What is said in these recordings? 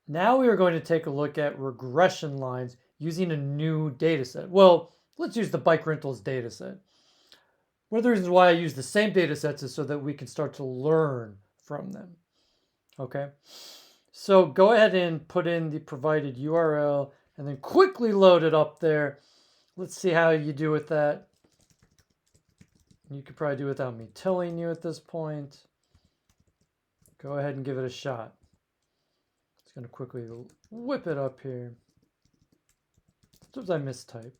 Now we are going to take a look at regression lines using a new data set. Well, let's use the bike rentals data set. One of the reasons why I use the same data sets is so that we can start to learn from them. Okay, so go ahead and put in the provided URL and then quickly load it up there. Let's see how you do with that. You could probably do without me telling you at this point. Go ahead and give it a shot. It's going to quickly whip it up here. Sometimes I mistype.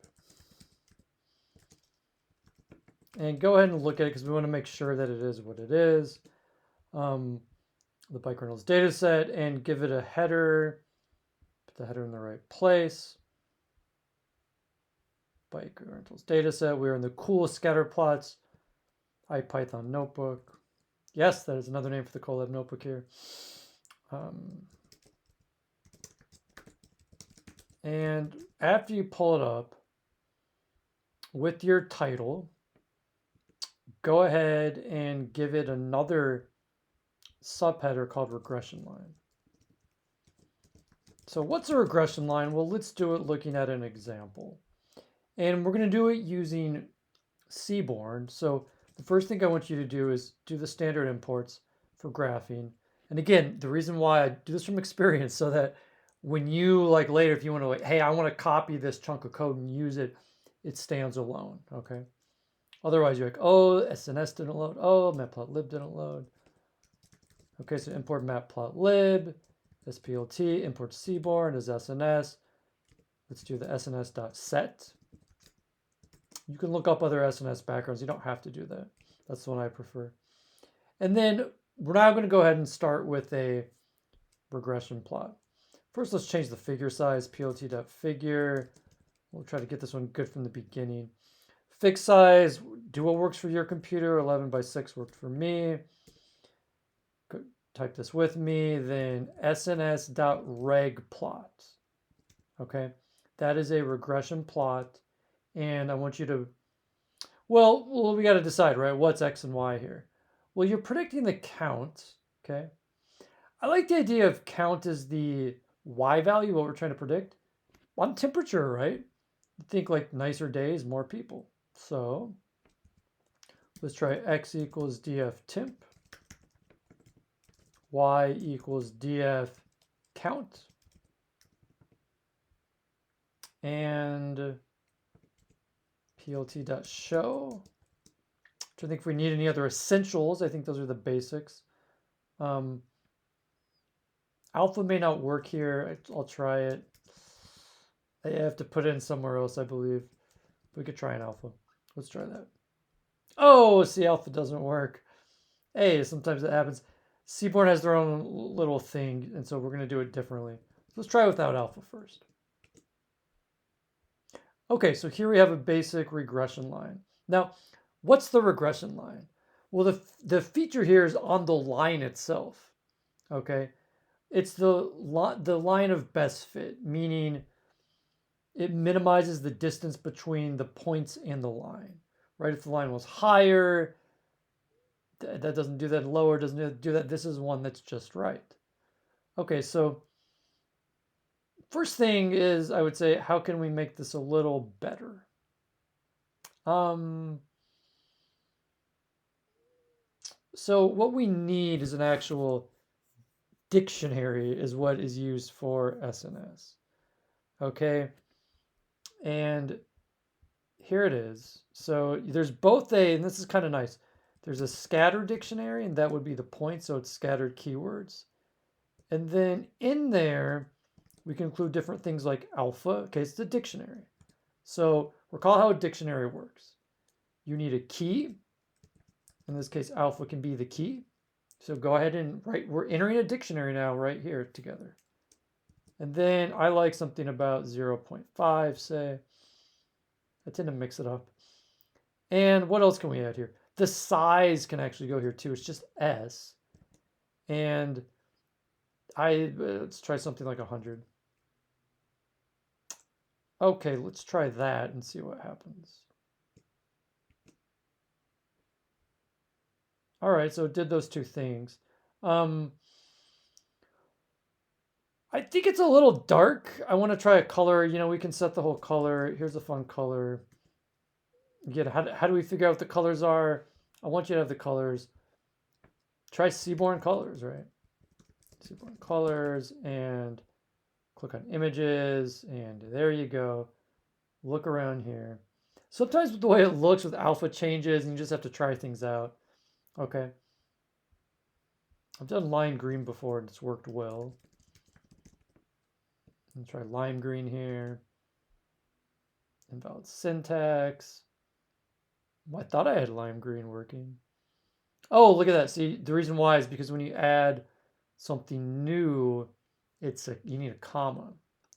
And go ahead and look at it because we want to make sure that it is what it is. The bike rentals data set, and give it a header. Put the header in the right place. Bike rentals data set. We're in the cool scatter plots IPython notebook. Yes, that is another name for the Colab notebook here. And after you pull it up with your title, go ahead and give it another subheader called regression line. So what's a regression line? Well, let's do it looking at an example. And we're going to do it using Seaborn. So the first thing I want you to do is do the standard imports for graphing. And again, the reason why I do this from experience, so that when you like later, if you want to like, hey, I want to copy this chunk of code and use it, it stands alone. Okay. Otherwise, you're like, oh, SNS didn't load. Oh, matplotlib didn't load. Okay, so import matplotlib, splt, import seaborn as SNS. Let's do the sns.set. You can look up other SNS backgrounds. You don't have to do that. That's the one I prefer. And then we're now going to go ahead and start with a regression plot. First, let's change the figure size, plt.figure. We'll try to get this one good from the beginning. Fixed size, do what works for your computer. 11 by 6 worked for me. Type this with me, then sns.regplot. Okay, that is a regression plot. And I want you to, well, we got to decide, right? What's X and Y here? Well, you're predicting the count, okay? I like the idea of count as the Y value, what we're trying to predict. On temperature, right? You think like nicer days, more people. So let's try X equals df temp, Y equals df count, and plt.show. I think if we need any other essentials, I think those are the basics. Alpha may not work here. I'll try it. I have to put it in somewhere else, I believe. We could try an alpha. Let's try that. Oh, see, alpha doesn't work. Hey, sometimes it happens. Seaborn has their own little thing, and so we're going to do it differently. Let's try without alpha first. Okay, so here we have a basic regression line. Now, what's the regression line? Well, the feature here is on the line itself. Okay, it's the line of best fit, meaning it minimizes the distance between the points and the line. Right? If the line was higher, that doesn't do that. Lower doesn't do that. This is one that's just right. Okay, so first thing is, I would say, how can we make this a little better? So what we need is an actual dictionary is what is used for SNS. Okay, and here it is. So there's both and this is kind of nice. There's a scatter dictionary, and that would be the point, so it's scattered keywords. And then in there, we can include different things like alpha. Okay, it's the dictionary. So recall how a dictionary works. You need a key. In this case, alpha can be the key. So go ahead and write, we're entering a dictionary now right here together. And then I like something about 0.5, say. I tend to mix it up. And what else can we add here? The size can actually go here too. It's just S. And let's try something like 100. Okay, let's try that and see what happens. All right, so it did those two things. I think it's a little dark. I want to try a color. You know, we can set the whole color. Here's a fun color. Again, how do we figure out what the colors are? I want you to have the colors. Try Seaborn Colors, right? Seaborn Colors, and click on images, and there you go. Look around here. Sometimes the way it looks with alpha changes, and you just have to try things out. Okay. I've done lime green before, and it's worked well. Let's try lime green here. Invalid syntax. Well, I thought I had lime green working. Oh, look at that. See, the reason why is because when you add something new, you need a comma,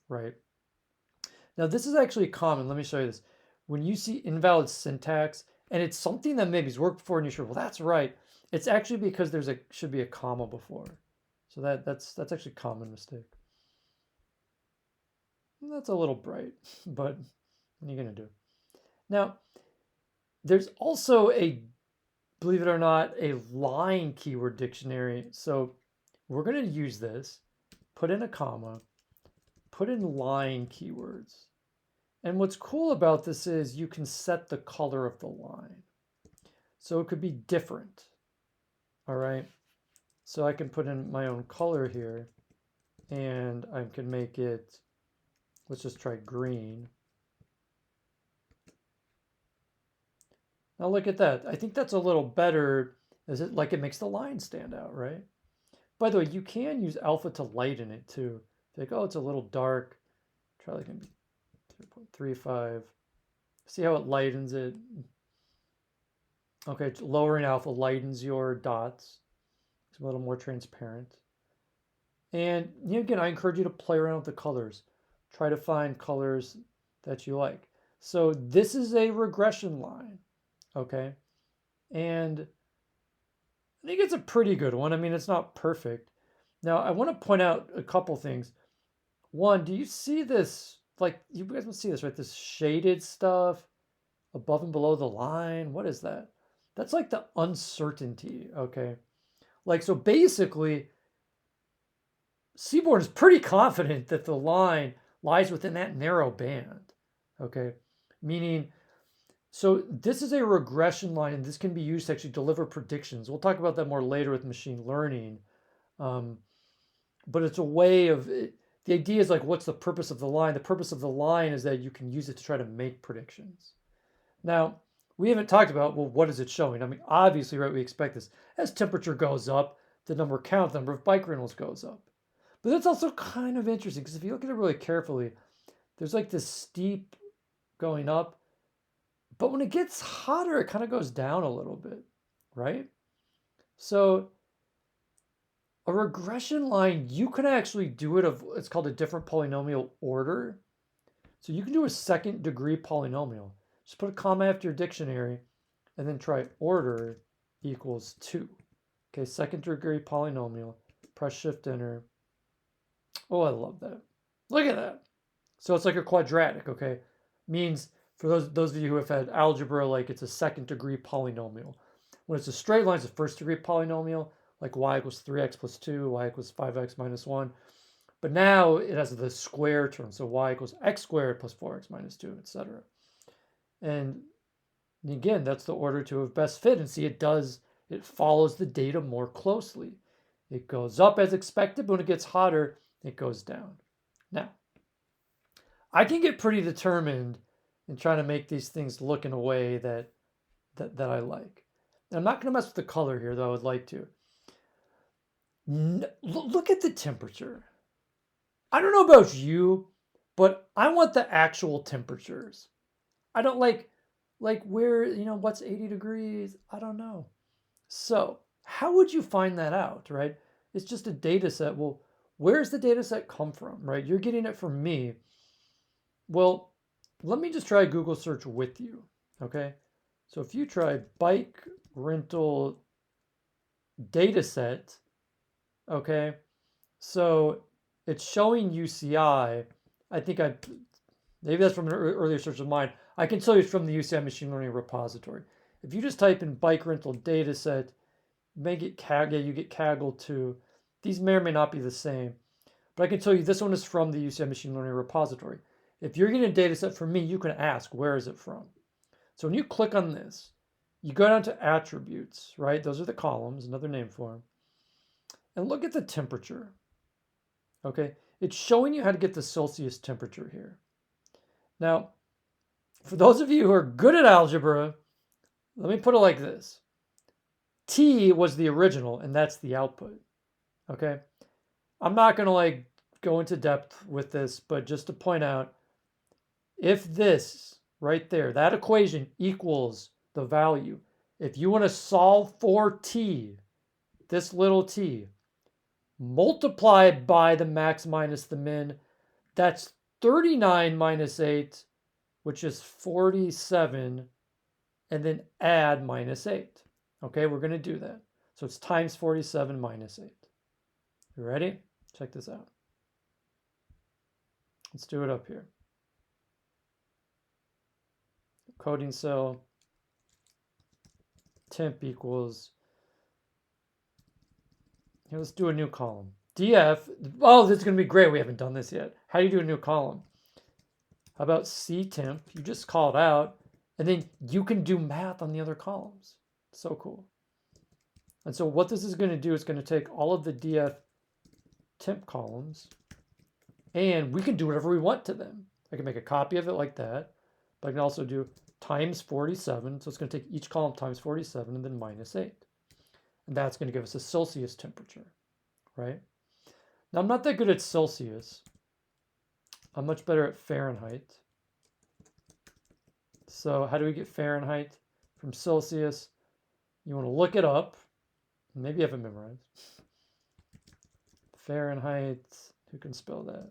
right? Now, this is actually common. Let me show you this. When you see invalid syntax, and it's something that maybe has worked before, and you're sure, well, that's right. It's actually because should be a comma before. So that's actually a common mistake. That's a little bright, but what are you going to do? Now, there's also believe it or not, a line keyword dictionary. So we're going to use this, put in a comma, put in line keywords. And what's cool about this is you can set the color of the line. So it could be different. All right. So I can put in my own color here, and I can make it, let's just try green. Now look at that. I think that's a little better. Is it like it makes the line stand out, right? By the way, you can use alpha to lighten it too. Like, oh, it's a little dark. Try like 0.35. See how it lightens it? Okay, lowering alpha lightens your dots. It's a little more transparent. And again, I encourage you to play around with the colors. Try to find colors that you like. So this is a regression line, okay? And I think it's a pretty good one. I mean, it's not perfect. Now, I want to point out a couple things. One, do you see this? Like, you guys will see this, right? This shaded stuff above and below the line. What is that? That's like the uncertainty, okay? Like, so basically, Seaborn is pretty confident that the line lies within that narrow band, okay? Meaning, so this is a regression line, and this can be used to actually deliver predictions. We'll talk about that more later with machine learning. But it's a way of, the idea is like, what's the purpose of the line? The purpose of the line is that you can use it to try to make predictions. Now, we haven't talked about, well, what is it showing? I mean, obviously, right, we expect this. As temperature goes up, the number of bike rentals goes up. But that's also kind of interesting, because if you look at it really carefully, there's like this steep going up, but when it gets hotter, it kind of goes down a little bit, right? So a regression line, you can actually do it it's called a different polynomial order. So you can do a second degree polynomial. Just put a comma after your dictionary and then try order equals 2. Okay, second degree polynomial. Press shift enter. Oh, I love that. Look at that. So it's like a quadratic, okay? Means for those of you who have had algebra, like it's a second degree polynomial. When it's a straight line, it's a first degree polynomial, like y equals 3x plus 2, y equals 5x minus 1. But now it has the square term, so y equals x squared plus 4x minus 2, etc. And again, that's the order to have best fit. And see, it follows the data more closely. It goes up as expected, but when it gets hotter, it goes down. Now, I can get pretty determined in trying to make these things look in a way that I like. And I'm not going to mess with the color here, though I would like to. Look at the temperature. I don't know about you, but I want the actual temperatures. I don't like where, what's 80 degrees? I don't know. So how would you find that out, right? It's just a data set. Well, where's the data set come from, right? You're getting it from me. Well, let me just try Google search with you, okay? So if you try bike rental data set, okay, so it's showing UCI. I think maybe that's from an earlier search of mine. I can tell you it's from the UCI machine learning repository. If you just type in bike rental data set, you get Kaggle too. These may or may not be the same. but I can tell you this one is from the UCI Machine Learning repository. If you're getting a data set from me, you can ask, where is it from? So when you click on this, you go down to attributes, right? Those are the columns, another name for them. And look at the temperature, okay? It's showing you how to get the Celsius temperature here. Now, for those of you who are good at algebra, let me put it like this. T was the original, and that's the output, okay? I'm not going to like go into depth with this, but just to point out, if this right there, that equation equals the value, if you want to solve for T, this little t, multiply it by the max minus the min, that's 39 minus 8, which is 47, and then add minus 8. Okay, we're going to do that. So it's times 47 minus 8. You ready? Check this out. Let's do it up here. Coding cell, temp equals, here, let's do a new column. df, oh, this is going to be great. We haven't done this yet. How do you do a new column? How about C temp? You just call it out, and then you can do math on the other columns. So cool. And so what this is going to do is going to take all of the df temp columns, and we can do whatever we want to them. I can make a copy of it like that, but I can also do times 47. So it's going to take each column times 47 and then minus 8. And that's going to give us a Celsius temperature, right? Now, I'm not that good at Celsius. I'm much better at Fahrenheit. So how do we get Fahrenheit from Celsius? You want to look it up. Maybe you have it memorized. Fahrenheit, who can spell that?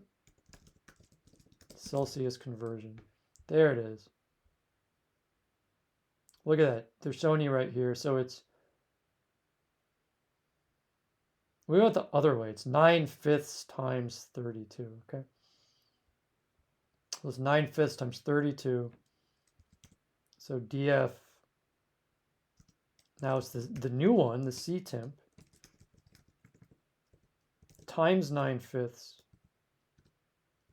Celsius conversion. There it is. Look at that. They're showing you right here. So it's, we went the other way. It's 9/5 times 32, okay? So it's 9/5 times 32. So df, now it's the new one, the C temp, times 9/5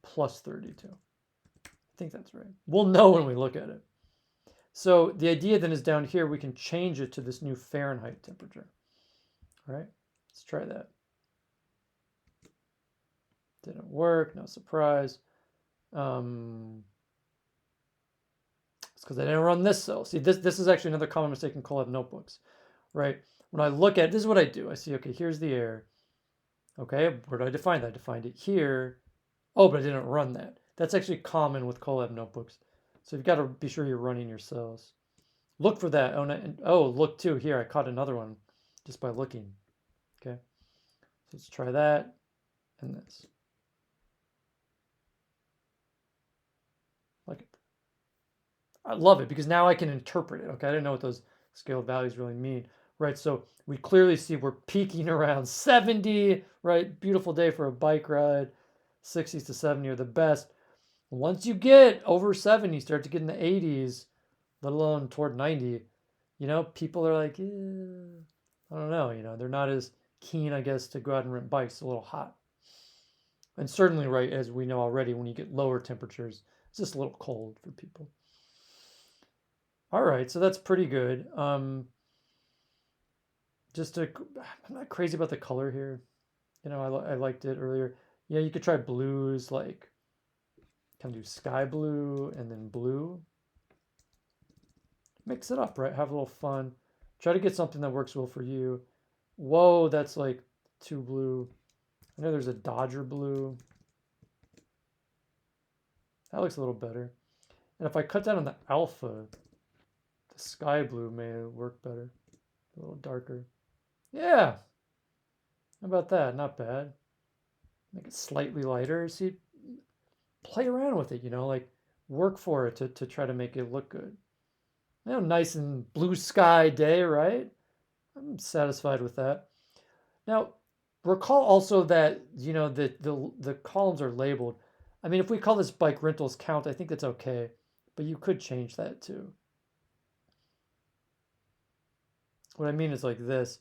plus 32. I think that's right. We'll know when we look at it. So the idea then is down here, we can change it to this new Fahrenheit temperature. All right, let's try that. Didn't work, no surprise. It's because I didn't run this cell. See, this is actually another common mistake in Colab notebooks, right? When I look at, this is what I do. I see, okay, here's the error. Okay, where did I define that? I defined it here. Oh, but I didn't run that. That's actually common with Colab notebooks. So you've got to be sure you're running your cells. Look for that. Oh, look too. Here, I caught another one just by looking. Okay, so let's try that and this. Look at that. I love it because now I can interpret it. Okay, I didn't know what those scale values really mean. Right, so we clearly see we're peaking around 70, right? Beautiful day for a bike ride. 60s to 70 are the best. Once you get over 70, start to get in the 80s, let alone toward 90, you know, people are like, I don't know, you know, they're not as keen, I guess, to go out and rent bikes. It's a little hot. And certainly, right, as we know already, when you get lower temperatures, it's just a little cold for people. All right, so that's pretty good. I'm not crazy about the color here. You know, I liked it earlier. Yeah, you could try blues, like kind of do sky blue and then blue. Mix it up, right? Have a little fun. Try to get something that works well for you. Whoa, that's like too blue. I know there's a Dodger blue. That looks a little better. And if I cut down on the alpha, the sky blue may work better. A little darker. Yeah. How about that? Not bad. Make it slightly lighter. See, play around with it, you know, like work for it to try to make it look good. You know, nice and blue sky day, right? I'm satisfied with that. Now, recall also that, you know, the columns are labeled. I mean, if we call this bike rentals count, I think that's okay, but you could change that too. What I mean is like this,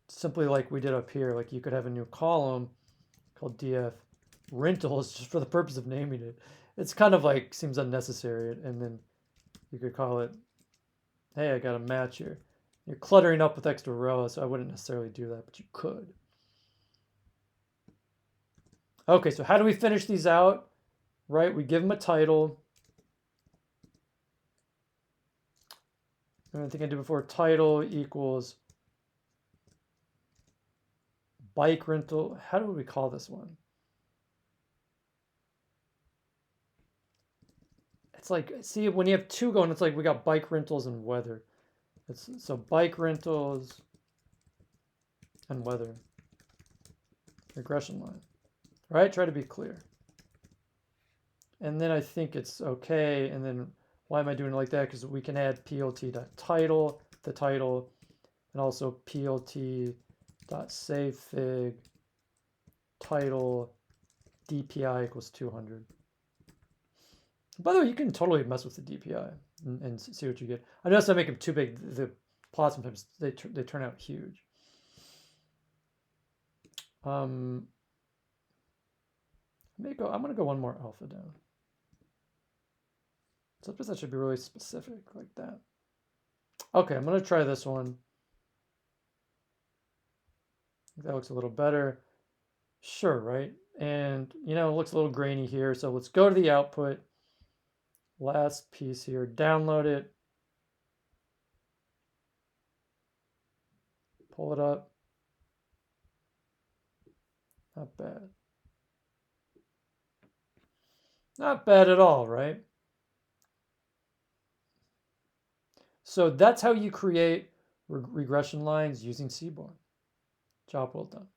simply like we did up here, like you could have a new column called df rentals just for the purpose of naming it. It's kind of like seems unnecessary. And then you could call it, hey, I got a match here. You're cluttering up with extra rows, so I wouldn't necessarily do that, but you could. Okay, so how do we finish these out? Right, we give them a title. And I think I did before, title equals bike rental. How do we call this one? It's like, see, when you have two going, it's like we got bike rentals and weather. So bike rentals and weather. Regression line. Right? Try to be clear. And then I think it's okay. And then why am I doing it like that? Because we can add plt.title, the title, and also plt.savefig title DPI equals 200. By the way, you can totally mess with the DPI and see what you get. I notice I make them too big. The plots sometimes they turn out huge. I'm gonna go one more alpha down. Sometimes that should be really specific like that. Okay, I'm gonna try this one. That looks a little better. Sure, right? And it looks a little grainy here. So let's go to the output. Last piece here, download it. Pull it up. Not bad. Not bad at all, right? So that's how you create regression lines using Seaborn. Job well done.